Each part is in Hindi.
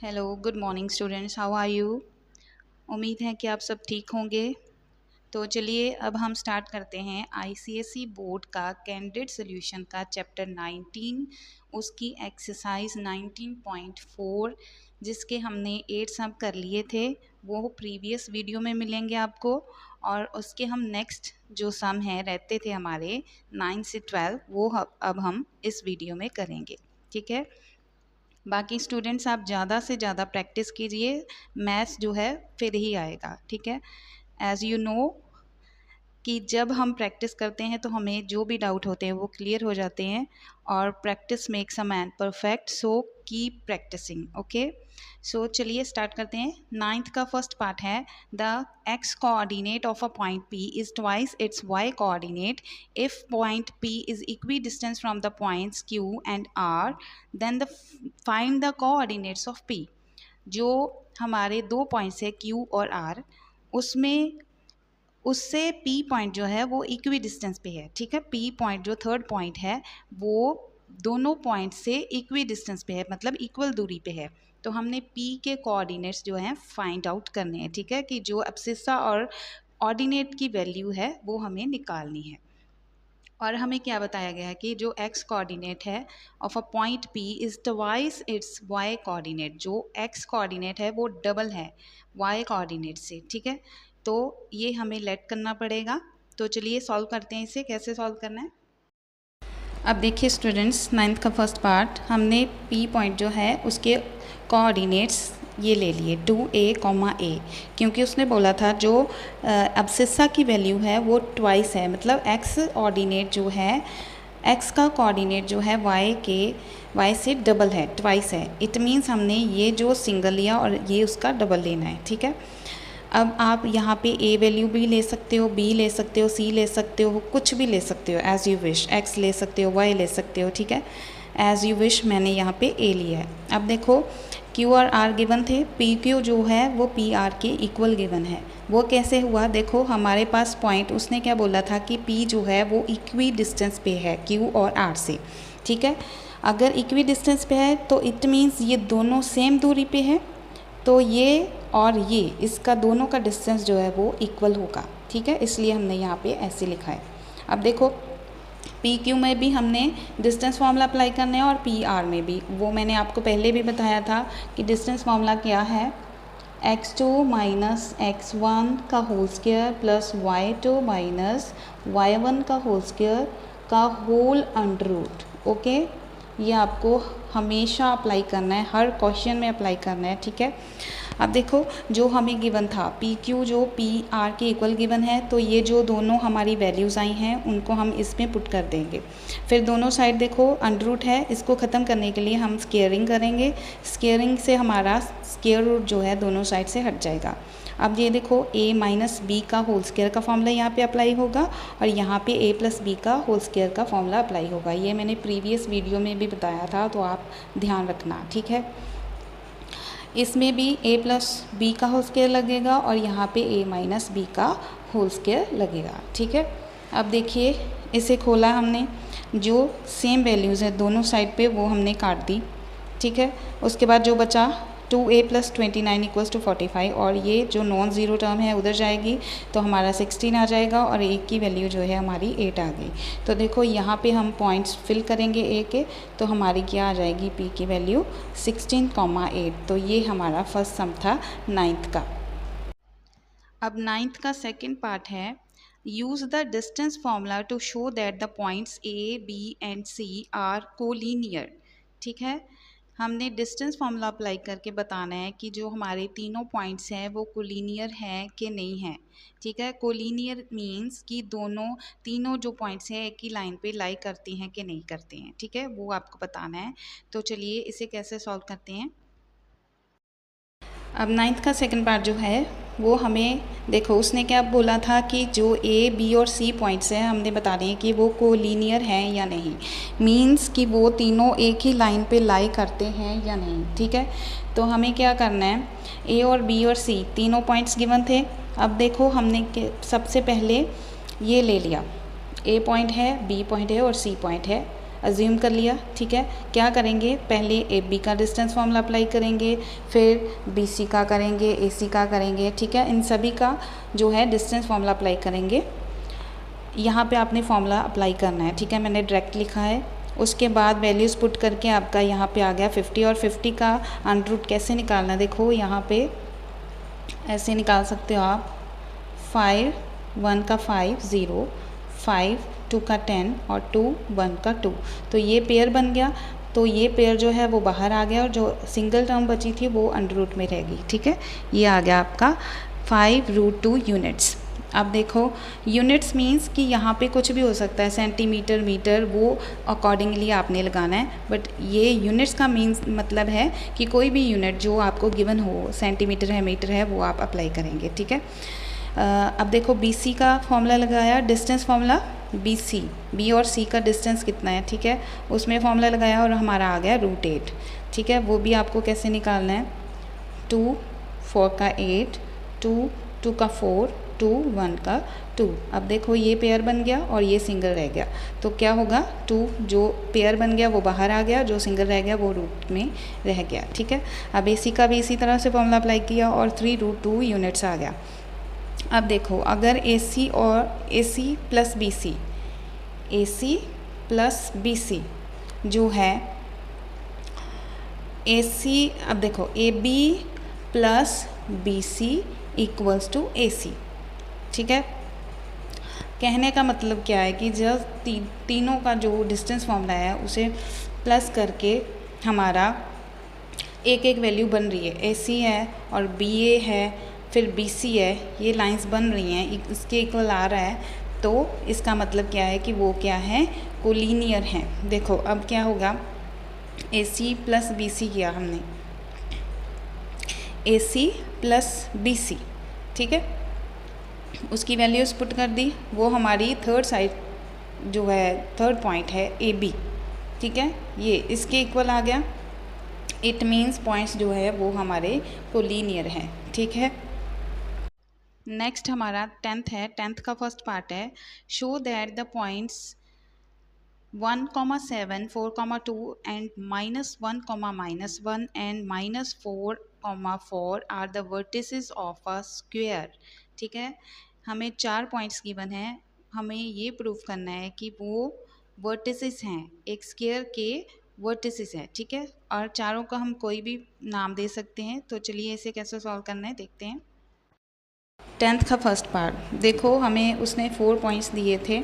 Hello, good morning students, how are you. उम्मीद है कि आप सब ठीक होंगे। तो चलिए अब हम स्टार्ट करते हैं आईसीएसई बोर्ड का कैंडिडेट सॉल्यूशन का चैप्टर 19, उसकी एक्सरसाइज 19.4 जिसके हमने 8 सम कर लिए थे, वो प्रीवियस वीडियो में मिलेंगे आपको। और उसके हम नेक्स्ट जो सम है रहते थे हमारे 9 से 12, वो अब हम इस वीडियो में करेंगे। ठीक है, बाकी स्टूडेंट्स आप ज़्यादा से ज़्यादा प्रैक्टिस कीजिए, मैथ्स जो है फिर ही आएगा। ठीक है, एज़ यू नो कि जब हम प्रैक्टिस करते हैं तो हमें जो भी डाउट होते हैं वो क्लियर हो जाते हैं, और practice makes a man perfect, so keep practising. Okay, so चलिए स्टार्ट करते हैं। 9th का फर्स्ट पार्ट है, the x coordinate of a point P is twice its y coordinate if point P is equidistant from the points Q and R, then the find the coordinates of P. जो हमारे दो पॉइंट्स है क्यू और आर, उसमें उससे पी पॉइंट जो है वो इक्वी डिस्टेंस पे है। ठीक है, पी पॉइंट जो थर्ड पॉइंट है वो दोनों पॉइंट से इक्वी डिस्टेंस पे है, मतलब इक्वल दूरी पे है। तो हमने पी के कोऑर्डिनेट्स जो हैं फाइंड आउट करने हैं। ठीक है, कि जो एब्सिस्सा और ऑर्डिनेट की वैल्यू है वो हमें निकालनी है। और हमें क्या बताया गया है कि जो एक्स कोऑर्डिनेट है of a point P is twice its y coordinate. जो एक्स कोऑर्डिनेट है वो डबल है वाई कोऑर्डिनेट से। ठीक है, तो ये हमें लेट करना पड़ेगा। तो चलिए सॉल्व करते हैं इसे, कैसे सॉल्व करना है। अब देखिए स्टूडेंट्स, 9th का फर्स्ट पार्ट, हमने पी पॉइंट जो है उसके कोऑर्डिनेट्स ये ले लिए 2a, a, क्योंकि उसने बोला था जो एब्सिस्सा की वैल्यू है वो ट्वाइस है, मतलब एक्स ऑर्डिनेट जो है, एक्स का कोऑर्डिनेट जो है वाई से डबल है, ट्वाइस है। इट मीन्स हमने ये जो सिंगल लिया और ये उसका डबल लेना है। ठीक है, अब आप यहाँ पे ए वैल्यू भी ले सकते हो, बी ले सकते हो, सी ले सकते हो, कुछ भी ले सकते हो एज़ यू विश, एक्स ले सकते हो, वाई ले सकते हो। ठीक है, एज़ यू विश, मैंने यहाँ पे ए लिया है। अब देखो क्यू और आर गिवन थे, पी क्यू जो है वो पी आर के इक्वल गिवन है। वो कैसे हुआ, देखो हमारे पास पॉइंट, उसने क्या बोला था कि पी जो है वो इक्वी डिस्टेंस पे है क्यू और आर से। ठीक है, अगर इक्वी डिस्टेंस पे है तो इट मीन्स ये दोनों सेम दूरी पे है, तो ये और ये, इसका दोनों का डिस्टेंस जो है वो इक्वल होगा। ठीक है, इसलिए हमने यहाँ पे ऐसे लिखा है। अब देखो पी क्यू में भी हमने डिस्टेंस फार्मूला अप्लाई करना है और पी आर में भी, वो मैंने आपको पहले भी बताया था कि डिस्टेंस फार्मूला क्या है, x2 माइनस x1 का whole square plus y2 minus y1 का होल स्क्वायर का होल अंडर रूट। ओके, ये आपको हमेशा अप्लाई करना है, हर क्वेश्चन में अप्लाई करना है। ठीक है, अब देखो जो हमें गिवन था पी क्यू जो पी आर के इक्वल गिवन है, तो ये जो दोनों हमारी वैल्यूज़ आई हैं उनको हम इसमें पुट कर देंगे। फिर दोनों साइड देखो अंडर रूट है, इसको ख़त्म करने के लिए हम स्क्वेयरिंग करेंगे। स्क्वेयरिंग से हमारा स्क्वेयर रूट जो है दोनों साइड से हट जाएगा। अब ये देखो a माइनस बी का होल स्क्वायर का फॉर्मूला यहाँ पे अप्लाई होगा, और यहाँ पे a प्लस बी का होल स्क्वायर का फॉर्मूला अप्लाई होगा। ये मैंने प्रीवियस वीडियो में भी बताया था, तो आप ध्यान रखना। ठीक है, इसमें भी a प्लस बी का होल स्क्वायर लगेगा और यहाँ पे a माइनस बी का होल स्क्वायर लगेगा। ठीक है, अब देखिए इसे खोला हमने, जो सेम वैल्यूज़ है दोनों साइड पे वो हमने काट दी। ठीक है, उसके बाद जो बचा 2a प्लस 29 इक्वल्स टू 45, और ये जो नॉन ज़ीरो टर्म है उधर जाएगी तो हमारा 16 आ जाएगा, और a की वैल्यू जो है हमारी 8 आ गई। तो देखो यहाँ पे हम पॉइंट्स फिल करेंगे a के, तो हमारी क्या आ जाएगी p की वैल्यू 16,8। तो ये हमारा फर्स्ट सम था 9th का। अब 9th का सेकेंड पार्ट है, use the distance formula to show that the points a, b and c are collinear. ठीक है, हमने डिस्टेंस फार्मूला अप्लाई करके बताना है कि जो हमारे तीनों पॉइंट्स हैं वो कोलिनियर हैं कि नहीं हैं। ठीक है, कोलिनियर मींस कि तीनों जो पॉइंट्स हैं एक ही लाइन पे लाई करती हैं कि नहीं करते हैं। ठीक है, वो आपको बताना है। तो चलिए इसे कैसे सॉल्व करते हैं। अब 9th का सेकंड पार्ट जो है वो हमें देखो, उसने क्या बोला था कि जो ए, बी और सी पॉइंट्स हैं हमने बताने हैं कि वो कोलिनियर हैं या नहीं, मींस कि वो तीनों एक ही लाइन पे लाई करते हैं या नहीं। ठीक है, तो हमें क्या करना है, ए और बी और सी तीनों पॉइंट्स गिवन थे। अब देखो हमने सबसे पहले ये ले लिया, ए पॉइंट है, बी पॉइंट है और सी पॉइंट है, अज्यूम कर लिया, ठीक है। क्या करेंगे, पहले ए बी का डिस्टेंस फॉर्मूला अप्लाई करेंगे, फिर बी सी का करेंगे, ए सी का करेंगे, ठीक है। इन सभी का जो है डिस्टेंस फॉर्मूला अप्लाई करेंगे। यहाँ पे आपने फॉर्मूला अप्लाई करना है, ठीक है। मैंने डायरेक्ट लिखा है। उसके बाद वैल्यूज़ पुट करके आपका यहाँ पे आ गया 50, और 50 का अंडर रूट कैसे निकालना, देखो यहाँ पे ऐसे निकाल सकते हो आप। 5 1 का 5 0, 5 2 का 10 और 2 1 का 2, तो ये पेयर बन गया। तो ये पेयर जो है वो बाहर आ गया और जो सिंगल टर्म बची थी वो अंडर रूट में रहेगी, ठीक है। ये आ गया आपका 5√2 यूनिट्स। अब देखो यूनिट्स मीन्स कि यहाँ पे कुछ भी हो सकता है, सेंटीमीटर, मीटर, वो अकॉर्डिंगली आपने लगाना है। बट ये यूनिट्स का मीन्स मतलब है कि कोई भी यूनिट जो आपको गिवन हो, सेंटीमीटर है, मीटर है, वो आप अप्लाई करेंगे, ठीक है। अब देखो बी सी का फॉर्मूला लगाया, distance formula B C, B और सी का डिस्टेंस कितना है, ठीक है, उसमें फॉर्मूला लगाया और हमारा आ गया √8, ठीक है। वो भी आपको कैसे निकालना है, 2 4 का 8, 2 का 4, 2 1 का 2। अब देखो ये पेयर बन गया और ये सिंगल रह गया, तो क्या होगा, 2 जो पेयर बन गया वो बाहर आ गया, जो सिंगल रह गया वो रूट में रह गया, ठीक है। अब ए सी का भी इसी तरह से फॉर्मूला अप्लाई किया और 3√2 यूनिट्स आ गया। अब देखो अगर ए सी और A C plus B C, A C plus B C जो है ए सी, अब देखो A B plus B C equals to A C, ठीक है। कहने का मतलब क्या है कि जब तीनों का जो डिस्टेंस फॉर्मूला है उसे प्लस करके हमारा एक एक वैल्यू बन रही है, ए सी है और बी ए है, फिर बी सी है, ये लाइंस बन रही हैं, इसके इक्वल आ रहा है, तो इसका मतलब क्या है कि वो क्या है, कोलिनियर हैं। देखो अब क्या होगा, ए सी प्लस बी सी किया हमने, ए सी प्लस बी सी, ठीक है, उसकी वैल्यूज पुट कर दी, वो हमारी थर्ड साइड जो है, थर्ड पॉइंट है ए बी, ठीक है, ये इसके इक्वल आ गया। इट मीन्स पॉइंट्स जो है वो हमारे कोलिनियर हैं, ठीक है। नेक्स्ट हमारा 10th है, 10th का फर्स्ट पार्ट है, show that the points 1,7, 4,2 and -1, -1 and -4, 4 are the vertices of a square, ठीक है। हमें 4 पॉइंट्स गिवन हैं, हमें ये प्रूव करना है कि वो वर्टिसेस हैं, एक स्क्वायर के वर्टिसेस हैं, ठीक है। और चारों का हम कोई भी नाम दे सकते हैं, तो चलिए इसे कैसे सॉल्व करना है देखते हैं। 10th का फर्स्ट पार्ट देखो, हमें उसने 4 पॉइंट्स दिए थे।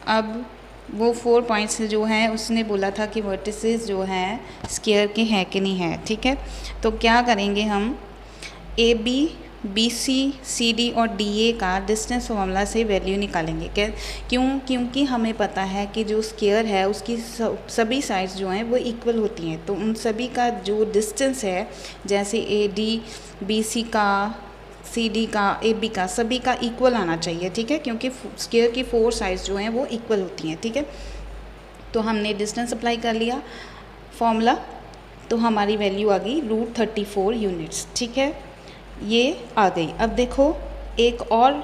अब वो 4 पॉइंट्स जो हैं उसने बोला था कि वर्टिसेस जो हैं स्क्वायर के हैं कि नहीं है, ठीक है। तो क्या करेंगे हम, A B, B C, C D और डी ए का डिस्टेंस फॉर्मूला से वैल्यू निकालेंगे। क्योंकि हमें पता है कि जो स्क्वायर है उसकी सभी साइड्स जो हैं वो इक्वल होती हैं, तो उन सभी का जो डिस्टेंस है, जैसे ए डी, बी सी का, सी डी का, ए बी का, सभी का इक्वल आना चाहिए, ठीक है, क्योंकि स्क्वायर की 4 साइड्स जो हैं वो इक्वल होती हैं, ठीक है। तो हमने डिस्टेंस अप्लाई कर लिया फॉर्मूला, तो हमारी वैल्यू आ गई √34 यूनिट्स, ठीक है, ये आ गई। अब देखो एक और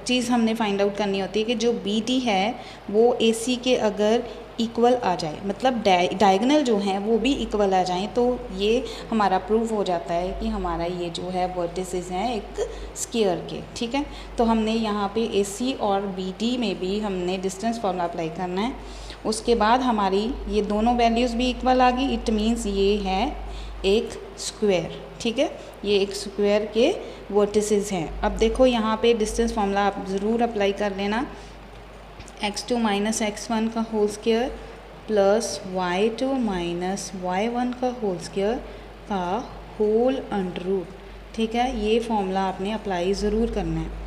चीज़ हमने फाइंड आउट करनी होती है कि जो बी डी है वो ए सी के अगर इक्वल आ जाए, मतलब डायगोनल जो हैं वो भी इक्वल आ जाएं, तो ये हमारा प्रूव हो जाता है कि हमारा ये जो है वर्टिसेस हैं एक स्क्वायर के, ठीक है। तो हमने यहाँ पे ए सी और बी डी में भी हमने डिस्टेंस फॉर्मूला अप्लाई करना है। उसके बाद हमारी ये दोनों वैल्यूज़ भी इक्वल आ गई, इट मीन्स ये है एक स्क्वायर, ठीक है, ये एक स्क्वायर के वर्टिसेस हैं। अब देखो यहाँ पे डिस्टेंस फॉर्मूला आप ज़रूर अप्लाई कर लेना, x2 माइनस x1 का whole square plus y2 minus y1 का होल स्क्वायर का होल अंडर रूट, ठीक है, ये फॉर्मूला आपने अप्लाई ज़रूर करना है।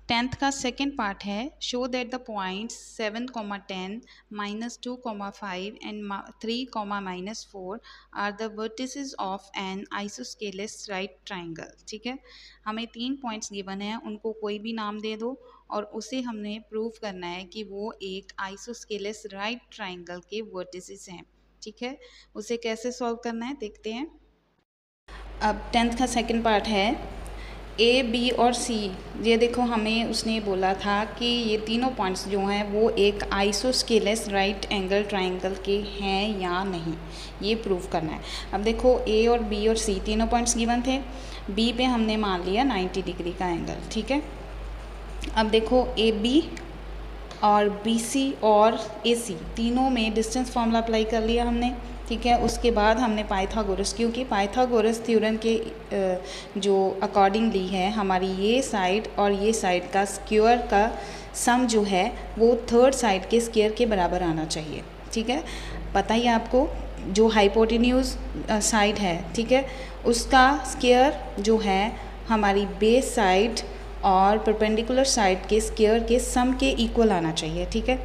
10th का सेकेंड पार्ट है, show that the points 7, 10, -2, 5 and 3, -4 are the vertices of an isosceles right triangle, ठीक है। हमें 3 पॉइंट्स गिवन हैं, उनको कोई भी नाम दे दो और उसे हमने प्रूव करना है कि वो एक आइसोस्केलस राइट ट्राइंगल के वर्टिसेस हैं, ठीक है। उसे कैसे सॉल्व करना है देखते हैं। अब 10th का सेकेंड पार्ट है, ए, बी और सी, ये देखो हमें उसने बोला था कि ये तीनों पॉइंट्स जो हैं वो एक आइसोस्केलेस राइट एंगल ट्राइंगल के हैं या नहीं, ये प्रूव करना है। अब देखो ए और बी और सी तीनों पॉइंट्स गिवन थे। बी पे हमने मान लिया 90 डिग्री का एंगल, ठीक है। अब देखो ए बी और बी सी और ए सी तीनों में डिस्टेंस फार्मूला अप्लाई कर लिया हमने, ठीक है। उसके बाद हमने पाइथागोरस, क्योंकि पाइथागोरस थ्योरम के जो अकॉर्डिंगली है हमारी ये साइड और ये साइड का स्क्वायर का सम जो है वो थर्ड साइड के स्क्वायर के बराबर आना चाहिए, ठीक है। पता ही आपको जो हाइपोटेन्यूज साइड है, ठीक है, उसका स्क्वायर जो है हमारी बेस साइड और परपेंडिकुलर साइड के स्क्वायर के सम के इक्वल आना चाहिए, ठीक है।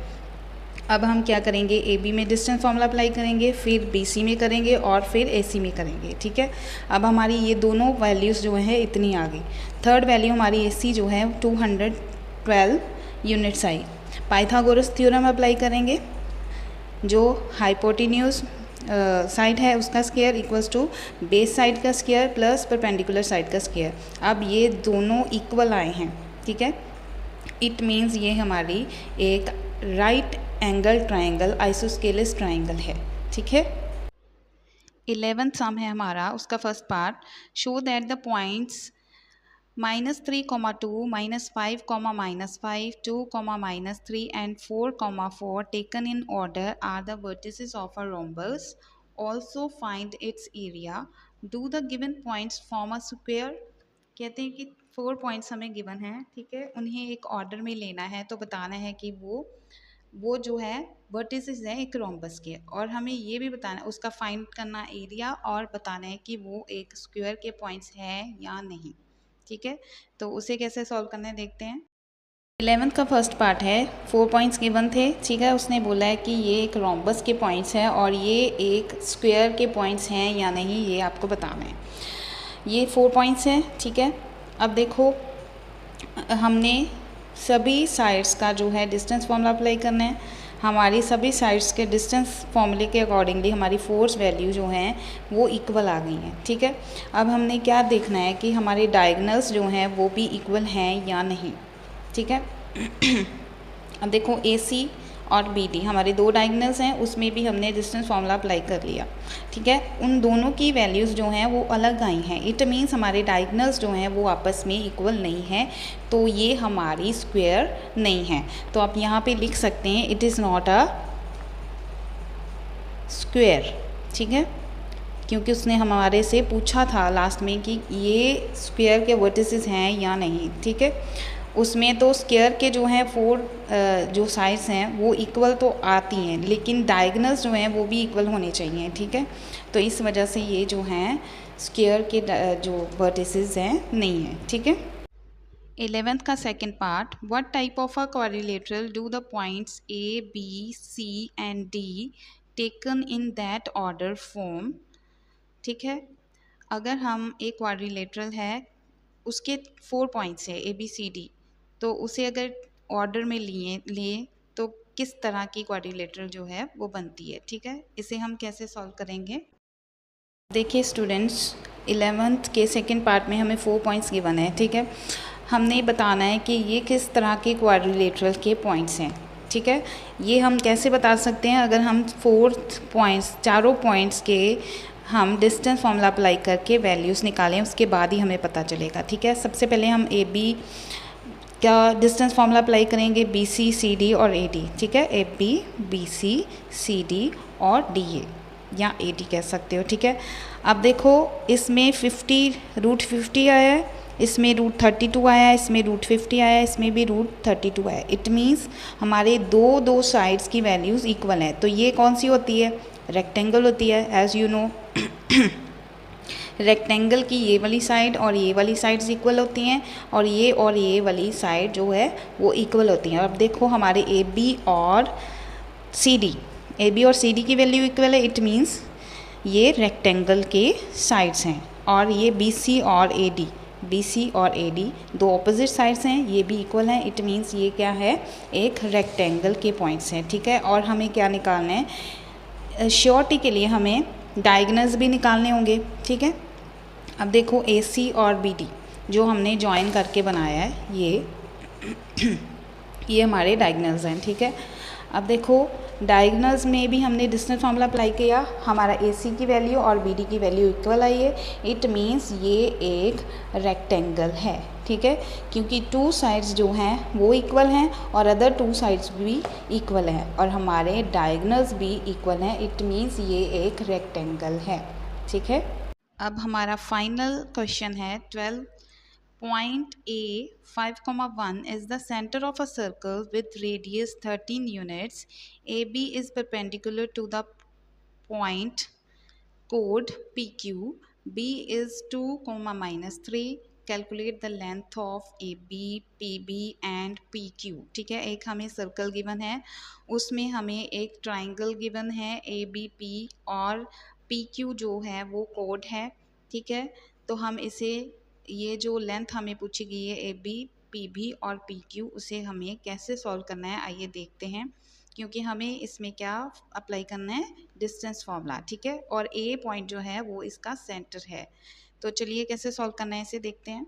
अब हम क्या करेंगे, ए बी में डिस्टेंस फार्मूला अप्लाई करेंगे, फिर बी सी में करेंगे और फिर ए सी में करेंगे, ठीक है। अब हमारी ये दोनों वैल्यूज़ जो हैं इतनी आ गई। थर्ड वैल्यू हमारी ए सी जो है 212 यूनिट्स आई। पाइथागोरस थ्योरम अप्लाई करेंगे, जो हाइपोटेन्यूज साइड है उसका square equals to base side का स्क्वायर प्लस परपेंडिकुलर साइड का स्क्वायर। अब ये दोनों इक्वल आए हैं, ठीक है। इट मीन्स ये हमारी एक right angle triangle isosceles triangle है, ठीक है। 11th सम है हमारा, उसका first part, show that the points -3, -2, -5, -5, 2, -3 and 4, 4 taken in order are the vertices of a rhombus. Also find its area. Do the given points form a square? कहते हैं कि 4 पॉइंट्स हमें गिवन हैं, ठीक है, उन्हें एक ऑर्डर में लेना है, तो बताना है कि वो जो है वर्टिसेस है एक रोम्बस के, और हमें ये भी बताना है उसका फाइंड करना एरिया और बताना है कि वो एक स्क्वायर के पॉइंट्स हैं या नहीं, ठीक है। तो उसे कैसे सॉल्व करना है देखते हैं। 11th का फर्स्ट पार्ट है, 4 पॉइंट्स गिवन थे, ठीक है। उसने बोला है कि ये एक रोम्बस के पॉइंट्स हैं और ये एक स्क्वायर के पॉइंट्स हैं या नहीं, ये आपको बताना है। ये 4 पॉइंट्स हैं, ठीक है। अब देखो हमने सभी साइड्स का जो है डिस्टेंस फार्मूला अप्लाई करना है। हमारी सभी साइड्स के डिस्टेंस फार्मूले के अकॉर्डिंगली हमारी फोर्स वैल्यू जो हैं वो इक्वल आ गई हैं, ठीक है। अब हमने क्या देखना है कि हमारे डायगोनल्स जो हैं वो भी इक्वल हैं या नहीं, ठीक है। अब देखो ए सी और बी डी हमारे दो डायगोनल्स हैं, उसमें भी हमने डिस्टेंस फार्मूला अप्लाई कर लिया, ठीक है। उन दोनों की वैल्यूज़ जो हैं वो अलग आई हैं। इट मीन्स हमारे डायगोनल्स जो हैं वो आपस में इक्वल नहीं हैं, तो ये हमारी स्क्वायर नहीं है। तो आप यहाँ पे लिख सकते हैं it is not a square, ठीक है, क्योंकि उसने हमारे से पूछा था लास्ट में कि ये स्क्वायर के वर्टिसेस हैं या नहीं, ठीक है। उसमें तो स्क्वायर के जो हैं 4 जो साइड्स हैं वो इक्वल तो आती हैं, लेकिन डायगोनल्स जो हैं वो भी इक्वल होने चाहिए, ठीक है। तो इस वजह से ये जो हैं स्क्वायर के जो वर्टिसेस हैं नहीं हैं, ठीक है। 11th का second part, what type of a quadrilateral do the points A B C and D taken in that order form, ठीक है। अगर हम एक क्वाड्रिलेटरल है उसके 4 पॉइंट्स है ए बी सी डी, तो उसे अगर ऑर्डर में लें तो किस तरह की क्वाड्रिलेटरल जो है वो बनती है, ठीक है। इसे हम कैसे सॉल्व करेंगे, देखिए स्टूडेंट्स 11th के सेकंड पार्ट में हमें 4 पॉइंट्स गिवन है, ठीक है। हमने बताना है कि ये किस तरह के क्वाड्रिलेटरल के पॉइंट्स हैं, ठीक है। ये हम कैसे बता सकते हैं, अगर हम 4 पॉइंट्स चारों पॉइंट्स के हम डिस्टेंस फार्मूला अप्लाई करके वैल्यूज़ निकालें, उसके बाद ही हमें पता चलेगा, ठीक है। सबसे पहले हम ए बी का डिस्टेंस फार्मूला अप्लाई करेंगे, बी सी सी डी और ए डी, ठीक है। A B B C C D और डी ए या ए डी कह सकते हो, ठीक है। अब देखो इसमें √50 आया है, इसमें √32 आया है, इसमें √50 आया है, इसमें भी √32 आया है। इट मीन्स हमारे दो साइड्स की वैल्यूज़ इक्वल हैं। तो ये कौन सी होती है, रेक्टेंगल होती है, एज़ यू नो। रेक्टेंगल की ये वाली साइड और ये वाली साइड्स इक्वल होती हैं, और ये वाली साइड जो है वो इक्वल होती हैं। अब देखो हमारे ए बी और सी डी की वैल्यू इक्वल है, इट मीन्स ये रेक्टेंगल के साइड्स हैं। और ये बी सी और ए डी दो ऑपोजिट साइड्स हैं, ये भी इक्वल हैं, इट मीन्स ये क्या है, एक रेक्टेंगल के पॉइंट्स हैं, ठीक है। और हमें क्या निकालना है, श्योरिटी के लिए हमें डायगोनल्स भी निकालने होंगे, ठीक है। अब देखो ए सी और बी डी जो हमने जॉइन करके बनाया है ये हमारे डायगोनल्स हैं, ठीक है। अब देखो डायगोनल्स में भी हमने डिस्टेंस फार्मूला अप्लाई किया, हमारा AC की वैल्यू और BD की वैल्यू इक्वल आई है। इट मीन्स ये एक रेक्टेंगल है, ठीक है, क्योंकि 2 साइड्स जो हैं वो इक्वल हैं और अदर 2 साइड्स भी इक्वल हैं और हमारे डायगोनल्स भी इक्वल हैं। इट मीन्स ये एक रेक्टेंगल है, ठीक है। अब हमारा फाइनल क्वेश्चन है 12. Point A 5,1 is the center of a circle with radius 13 units. AB is perpendicular to the point code PQ. B is 2, -3. Calculate the length of AB, PB and PQ. ठीक है, एक हमें सर्कल गिवन है, उसमें हमें एक ट्राइंगल गिवन है ABP और PQ जो है वो कोड है, ठीक है। तो हम इसे ये जो लेंथ हमें पूछी गई है AB, PB और PQ, उसे हमें कैसे सॉल्व करना है आइए देखते हैं, क्योंकि हमें इसमें क्या अप्लाई करना है, डिस्टेंस फार्मूला, ठीक है। और A पॉइंट जो है वो इसका सेंटर है, तो चलिए कैसे सॉल्व करना है इसे देखते हैं।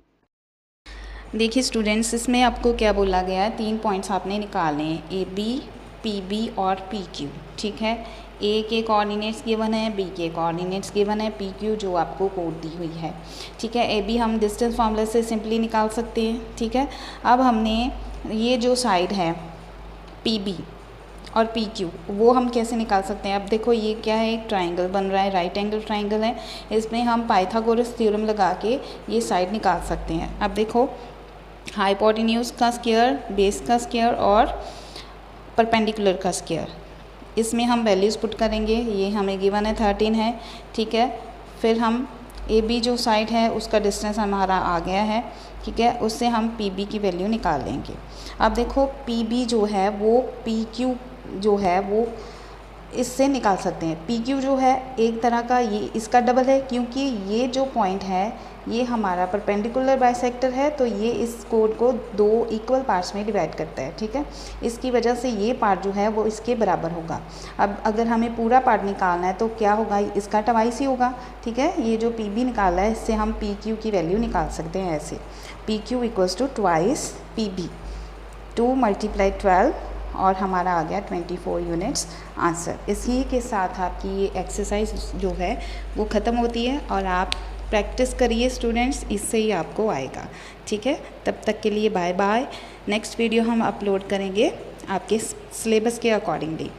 देखिए स्टूडेंट्स, इसमें आपको क्या बोला गया है, 3 पॉइंट्स आपने निकालने हैं, AB, PB और PQ, ठीक है। A के कोऑर्डिनेट्स गिवन है, B के कोऑर्डिनेट्स गिवन है, PQ जो आपको कोड दी हुई है, ठीक है। AB हम डिस्टेंस फार्मूला से सिंपली निकाल सकते हैं, ठीक है। अब हमने ये जो साइड है PB और PQ वो हम कैसे निकाल सकते हैं। अब देखो ये क्या है, एक ट्राइंगल बन रहा है, राइट एंगल ट्राइंगल है, इसमें हम पाइथागोरस थ्योरम लगा के ये साइड निकाल सकते हैं। अब देखो हाइपोटेन्यूज का स्क्वायर, बेस का स्क्वायर और परपेंडिकुलर का स्क्वायर, इसमें हम वैल्यूज़ पुट करेंगे। ये हमें गिवन है 13 है, ठीक है। फिर हम AB जो साइड है उसका डिस्टेंस हमारा आ गया है, ठीक है, उससे हम PB की वैल्यू निकाल लेंगे। अब देखो PB जो है वो PQ जो है वो इससे निकाल सकते हैं। PQ जो है एक तरह का ये इसका डबल है, क्योंकि ये जो पॉइंट है ये हमारा परपेंडिकुलर बाइसेक्टर है, तो ये इस कोड को 2 इक्वल पार्ट्स में डिवाइड करता है, ठीक है। इसकी वजह से ये पार्ट जो है वो इसके बराबर होगा। अब अगर हमें पूरा पार्ट निकालना है तो क्या होगा, इसका ट्वाइस ही होगा, ठीक है। ये जो PB निकाला है इससे हम PQ की वैल्यू निकाल सकते हैं ऐसे, PQ equals to twice PB, 2 × 12 और हमारा आ गया 24 यूनिट्स आंसर। इसी के साथ आपकी ये एक्सरसाइज जो है वो ख़त्म होती है और आप प्रैक्टिस करिए स्टूडेंट्स, इससे ही आपको आएगा, ठीक है। तब तक के लिए बाय बाय। नेक्स्ट वीडियो हम अपलोड करेंगे आपके सिलेबस के अकॉर्डिंगली।